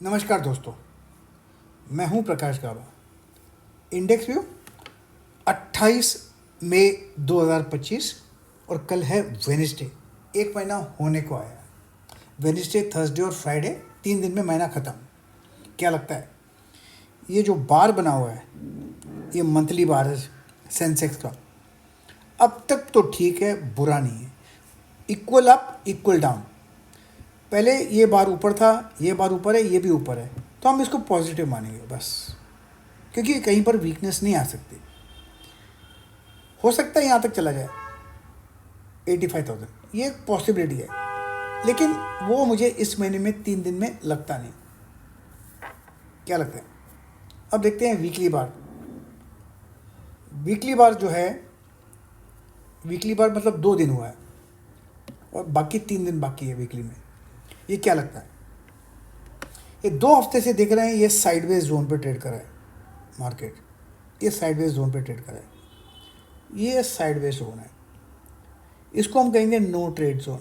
नमस्कार दोस्तों, मैं हूं प्रकाश गाबा। इंडेक्स व्यू 28 मई 2025 और कल है वेडनेसडे। एक महीना होने को आया है। वेडनेसडे, थर्सडे और फ्राइडे 3 दिन में महीना ख़त्म। क्या लगता है ये जो बार बना हुआ है ये मंथली बार है सेंसेक्स का। अब तक तो ठीक है, बुरा नहीं है। Equal up equal down. पहले ये बार ऊपर था, ये बार ऊपर है, ये भी ऊपर है, तो हम इसको पॉजिटिव मानेंगे बस, क्योंकि कहीं पर वीकनेस नहीं आ सकती। हो सकता है यहाँ तक चला जाए 85,000, ये एक पॉसिबिलिटी है, लेकिन वो मुझे इस महीने में 3 दिन में लगता नहीं। क्या लगता है? अब देखते हैं वीकली बार। वीकली बार जो है, वीकली बार मतलब 2 दिन हुआ है और बाकी 3 दिन बाकी है वीकली में। ये क्या लगता है? ये 2 हफ्ते से देख रहे हैं, ये साइडवेज जोन पे ट्रेड कर रहा है मार्केट। ये साइडवेज जोन पे ट्रेड कर रहा है। ये साइडवेज जोन है, इसको हम कहेंगे नो ट्रेड जोन।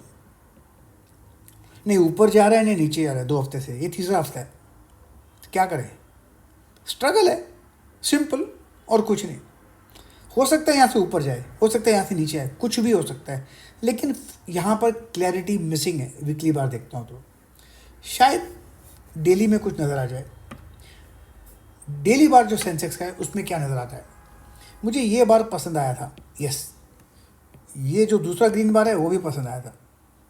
नहीं ऊपर जा रहा है, नहीं नीचे जा रहा है 2 हफ्ते से। ये तीसरा हफ्ता है। क्या करें? स्ट्रगल है, सिंपल, और कुछ नहीं। हो सकता है यहाँ से ऊपर जाए, हो सकता है यहाँ से नीचे आए, कुछ भी हो सकता है, लेकिन यहाँ पर क्लैरिटी मिसिंग है। वीकली बार देखता हूँ तो शायद डेली में कुछ नज़र आ जाए। डेली बार जो सेंसेक्स का है उसमें क्या नज़र आता है? मुझे ये बार पसंद आया था, यस। ये जो दूसरा ग्रीन बार है वो भी पसंद आया था।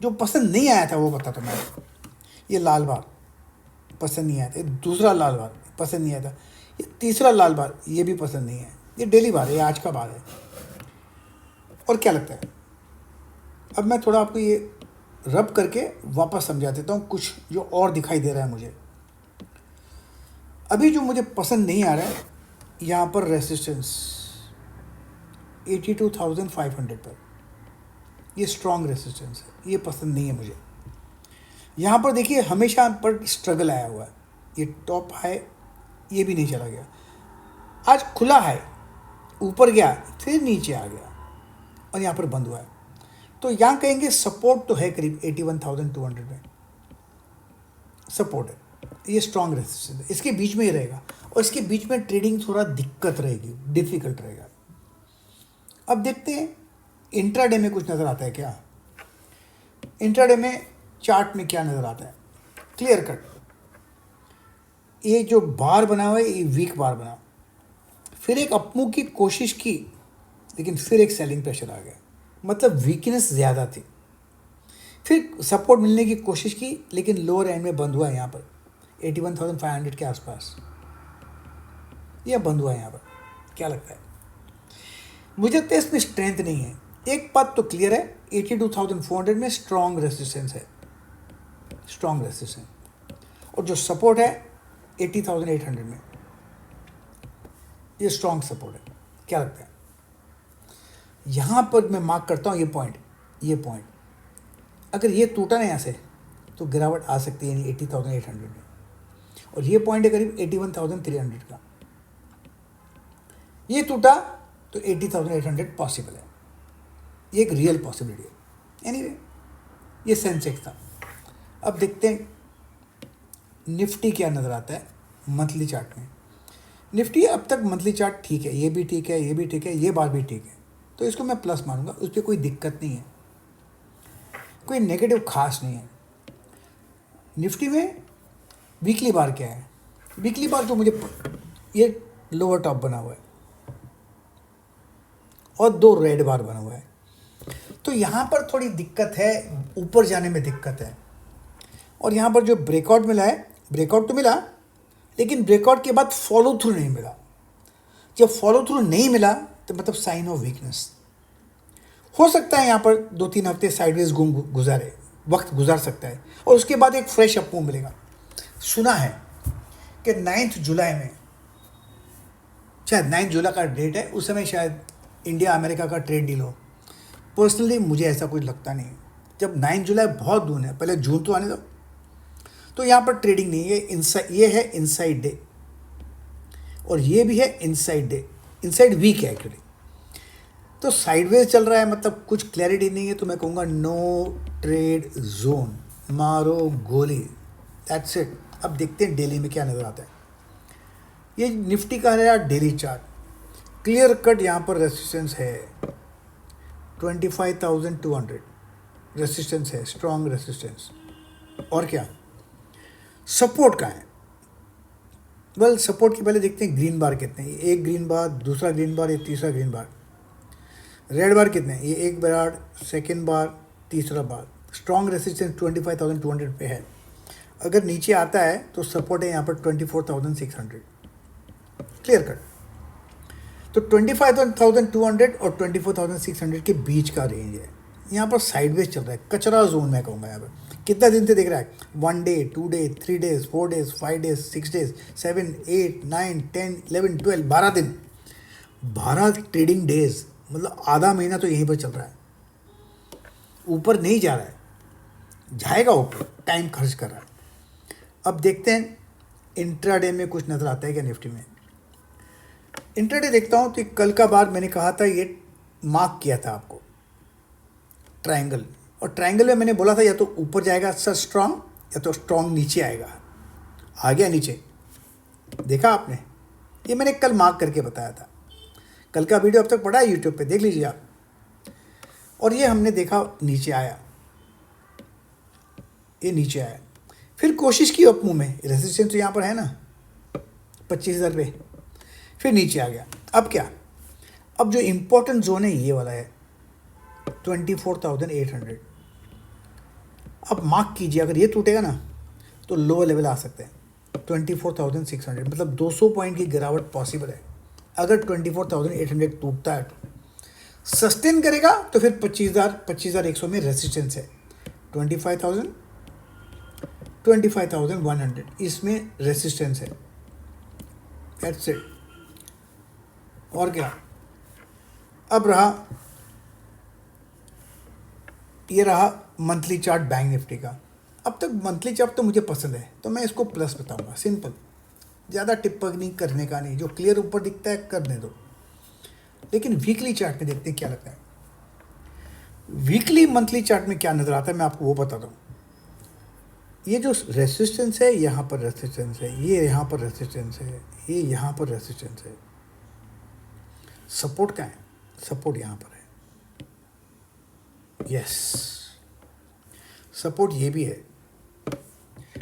जो पसंद नहीं आया था वो बताता मैं। ये लाल बार पसंद नहीं आया था, ये दूसरा लाल बार पसंद नहीं आया था, ये तीसरा लाल बार ये भी पसंद नहीं है। ये डेली बार है, ये आज का बार है। और क्या लगता है? अब मैं थोड़ा आपको ये रब करके वापस समझा देता हूँ कुछ जो और दिखाई दे रहा है मुझे। अभी जो मुझे पसंद नहीं आ रहा है, यहाँ पर रेसिस्टेंस 82,500 पर, ये स्ट्रॉन्ग रेसिस्टेंस है, ये पसंद नहीं है मुझे। यहाँ पर देखिए हमेशा पर स्ट्रगल आया हुआ है। ये टॉप हाई ये भी नहीं चला गया, आज खुला है, ऊपर गया फिर नीचे आ गया और यहाँ पर बंद हुआ है। तो यहाँ कहेंगे सपोर्ट तो है करीब 81,200 में सपोर्ट है। ये स्ट्रॉन्ग रेजिस्टेंस है, इसके बीच में ही रहेगा और इसके बीच में ट्रेडिंग थोड़ा दिक्कत रहेगी, डिफिकल्ट रहेगा। अब देखते हैं इंट्राडे में कुछ नज़र आता है क्या? इंट्राडे में चार्ट में क्या नज़र आता है? क्लियर कट, ये जो बार बना हुआ है ये वीक बार बना, फिर एक अपमूव की कोशिश की, लेकिन फिर एक सेलिंग प्रेशर आ गया, मतलब वीकनेस ज़्यादा थी। फिर सपोर्ट मिलने की कोशिश की, लेकिन लोअर एंड में बंद हुआ यहाँ पर 81,500 के आसपास, यह बंद हुआ यहाँ पर। क्या लगता है? मुझे लगता है इसमें स्ट्रेंथ नहीं है। एक बात तो क्लियर है, 82,400 में स्ट्रॉन्ग रेसिस्टेंस है, स्ट्रॉन्ग रेसिस्टेंस, और जो सपोर्ट है 80,800 में, ये स्ट्रॉन्ग सपोर्ट है। क्या लगता है? यहाँ पर मैं मार्क करता हूँ ये पॉइंट, ये पॉइंट अगर ये टूटा ना यहाँ से तो गिरावट आ सकती है, यानी 80,800 में, और ये पॉइंट है करीब 81,300 का। ये टूटा तो 80,800 पॉसिबल है, ये एक रियल पॉसिबिलिटी है। एनीवे, ये सेंसेक्स था। अब देखते हैं निफ्टी क्या नज़र आता है मंथली चार्ट में। निफ्टी अब तक मंथली चार्ट ठीक है, ये भी ठीक है, ये भी ठीक है, ये बार भी ठीक है, तो इसको मैं प्लस मानूंगा। उस पर कोई दिक्कत नहीं है, कोई नेगेटिव खास नहीं है। निफ्टी में वीकली बार क्या है? वीकली बार जो मुझे, ये लोअर टॉप बना हुआ है और 2 रेड बार बना हुआ है, तो यहाँ पर थोड़ी दिक्कत है, ऊपर जाने में दिक्कत है। और यहाँ पर जो ब्रेकआउट मिला है, ब्रेकआउट तो मिला, लेकिन ब्रेकआउट के बाद फॉलो थ्रू नहीं मिला। जब फॉलो थ्रू नहीं मिला तो मतलब साइन ऑफ वीकनेस। हो सकता है यहाँ पर 2-3 हफ्ते साइडवेज गुजारे, वक्त गुजार सकता है, और उसके बाद एक फ्रेश अपमूव मिलेगा। सुना है कि 9 जुलाई में, शायद 9 जुलाई का डेट है, उस समय शायद इंडिया अमेरिका का ट्रेड डील हो। पर्सनली मुझे ऐसा कुछ लगता नहीं, जब 9 जुलाई बहुत दूर है, पहले जून तो आने दो। तो यहाँ पर ट्रेडिंग नहीं है, ये है इनसाइड डे, और ये भी है इनसाइड डे, इनसाइड वीक है एक्चुअली। तो साइडवेज चल रहा है, मतलब कुछ क्लैरिटी नहीं है, तो मैं कहूँगा नो ट्रेड जोन, मारो गोली, दैट्स इट। अब देखते हैं डेली में क्या नज़र आता है। ये निफ्टी का है डेली चार्ट, क्लियर कट यहाँ पर रेसिस्टेंस है 25,200 रेसिस्टेंस है, स्ट्रॉन्ग रेसिस्टेंस। और क्या सपोर्ट का है? वेल सपोर्ट के पहले देखते हैं ग्रीन बार कितने हैं। एक ग्रीन बार, दूसरा ग्रीन बार, ये तीसरा ग्रीन बार। रेड बार कितने हैं? ये एक बार, सेकेंड बार, तीसरा बार। स्ट्रॉन्ग रेसिस्टेंस 25,200 पे है। अगर नीचे आता है तो सपोर्ट है यहाँ पर 24,600, क्लियर कट। तो 25,200 और 24,600 के बीच का रेंज है। यहाँ पर साइडवेज चल रहा है, कचरा जोन मैं कहूँगा। यहाँ पर कितना दिन से देख रहा है? 1 day, 2 day, 3 days, 4 days, 5 days, 6 days, 7, 8, 9, 10, 11, 12, 12 दिन, 12 ट्रेडिंग डेज, मतलब आधा महीना तो यहीं पर चल रहा है। ऊपर नहीं जा रहा है, जाएगा ऊपर, टाइम खर्च कर रहा है। अब देखते हैं इंट्राडे में कुछ नज़र आता है क्या निफ्टी में। इंट्राडे देखता हूँ तो कल का बार मैंने कहा था, ये मार्क किया था आपको ट्रायंगल, और ट्रायंगल में मैंने बोला था या तो ऊपर जाएगा सर स्ट्रांग, या तो स्ट्रांग नीचे आएगा। आ गया नीचे, देखा आपने? ये मैंने कल मार्क करके बताया था। कल का वीडियो अब तक पड़ा है यूट्यूब पे, देख लीजिए आप। और ये हमने देखा नीचे आया, ये नीचे आया, फिर कोशिश की अप मूव में, रेजिस्टेंस तो यहाँ पर है ना 25,000 पे, फिर नीचे आ गया। अब क्या? अब जो इम्पोर्टेंट जोन है ये वाला है 24,800। अब मार्क कीजिए, अगर ये टूटेगा ना तो लोअर लेवल आ सकते हैं 24,600, मतलब 200 पॉइंट की गिरावट पॉसिबल है। अगर 24,800 टूटता है तो सस्टेन करेगा तो फिर 25,100 में रेसिस्टेंस है। 25,000, 25,100 इसमें रेसिस्टेंस है। That's it. और क्या? अब रहा, ये रहा मंथली चार्ट बैंक निफ्टी का। अब तक मंथली चार्ट तो मुझे पसंद है तो मैं इसको प्लस बताऊंगा, सिंपल, ज़्यादा टिप्पणी करने का नहीं, जो क्लियर ऊपर दिखता है करने दो। लेकिन वीकली चार्ट में देखते हैं क्या लगता है। वीकली मंथली चार्ट में क्या नज़र आता है मैं आपको वो बताता हूँ। ये जो रेसिस्टेंस है, यहाँ पर रेसिस्टेंस है, ये यहाँ पर रेसिस्टेंस है, ये यहाँ पर रेसिस्टेंस है। सपोर्ट का है? सपोर्ट यहाँ पर है, यस, सपोर्ट ये भी है।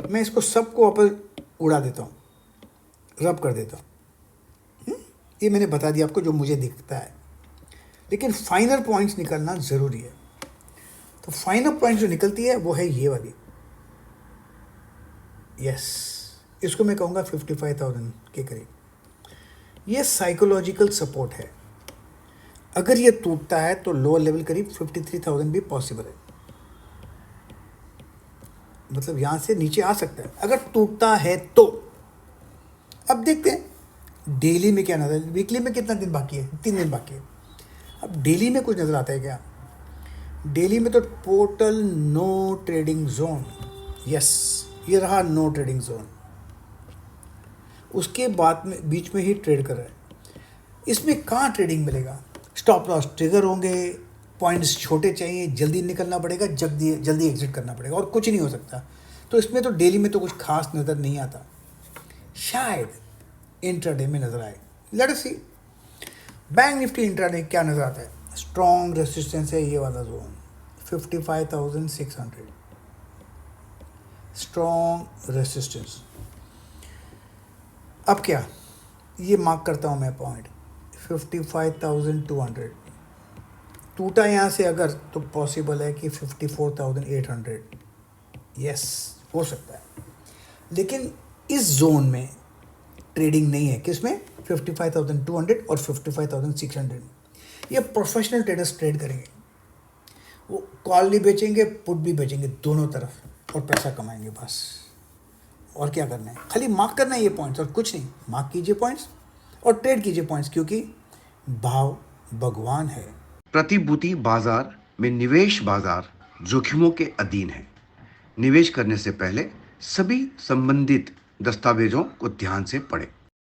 मैं इसको सबको वापस उड़ा देता हूँ, रब कर देता हूँ। ये मैंने बता दिया आपको जो मुझे दिखता है, लेकिन फाइनल पॉइंट्स निकलना ज़रूरी है। तो फाइनल पॉइंट जो निकलती है वो है ये वाली, यस, इसको मैं कहूँगा 55,000 के करीब। ये साइकोलॉजिकल सपोर्ट है। अगर ये टूटता है तो लोअर लेवल करीब 53,000 भी पॉसिबल है, मतलब यहाँ से नीचे आ सकता है अगर टूटता है तो। अब देखते हैं डेली में क्या नज़र है। वीकली में कितना दिन बाकी है? 3 दिन बाकी है। अब डेली में कुछ नज़र आता है क्या? डेली में तो total no trading zone, yes, ये रहा नो ट्रेडिंग जोन। उसके बाद में बीच में ही ट्रेड कर रहा है। इसमें कहाँ ट्रेडिंग मिलेगा? स्टॉप लॉस ट्रिगर होंगे, पॉइंट्स छोटे चाहिए, जल्दी निकलना पड़ेगा, जल्दी एग्जिट करना पड़ेगा, और कुछ नहीं हो सकता। तो इसमें तो डेली में तो कुछ खास नज़र नहीं आता, शायद इंट्राडे में नज़र आए। लेट अस सी बैंक निफ्टी इंट्राडे क्या नज़र आता है। स्ट्रॉन्ग रेसिस्टेंस है ये वाला जोन 55,600, स्ट्रॉन्ग रेसिस्टेंस। अब क्या? ये मार्क करता हूँ मैं पॉइंट 55,200। टूटा यहाँ से अगर तो पॉसिबल है कि 54,800, यस, हो सकता है। लेकिन इस जोन में ट्रेडिंग नहीं है। किसमें? 55,200 और 55,600। ये प्रोफेशनल ट्रेडर्स ट्रेड करेंगे, वो कॉल भी बेचेंगे, पुट भी बेचेंगे, दोनों तरफ, और पैसा कमाएंगे बस। और क्या करना है? खाली मार्क करना है ये पॉइंट्स, और कुछ नहीं। मार्क कीजिए पॉइंट्स और ट्रेड कीजिए पॉइंट्स, क्योंकि भाव भगवान है। प्रतिभूति बाजार में निवेश बाजार जोखिमों के अधीन है। निवेश करने से पहले सभी संबंधित दस्तावेजों को ध्यान से पढ़ें।